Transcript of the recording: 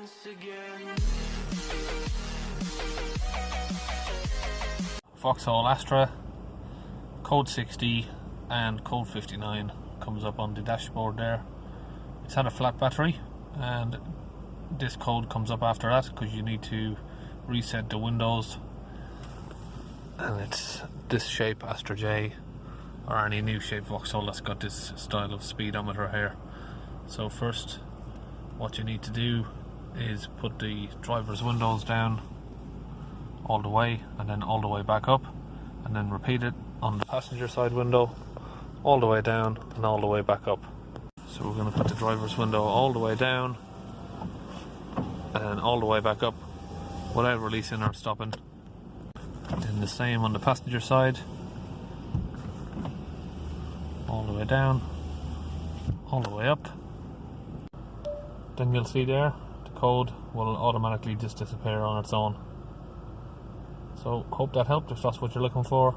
once again. Vauxhall Astra, code 60 and code 59 comes up on the dashboard there. It's had a flat battery, and this code comes up after that because you need to reset the windows, and it's this shape Astra J, or any new shape Vauxhall that's got this style of speedometer here. So first what you need to do is put the driver's windows down all the way and then all the way back up, and then repeat it on the passenger side window all the way down and all the way back up. So we're going to put the driver's window all the way down and all the way back up without releasing or stopping. And the same on the passenger side, all the way down, all the way up. Then you'll see there the code will automatically just disappear on its own. So hope that helped if that's what you're looking for.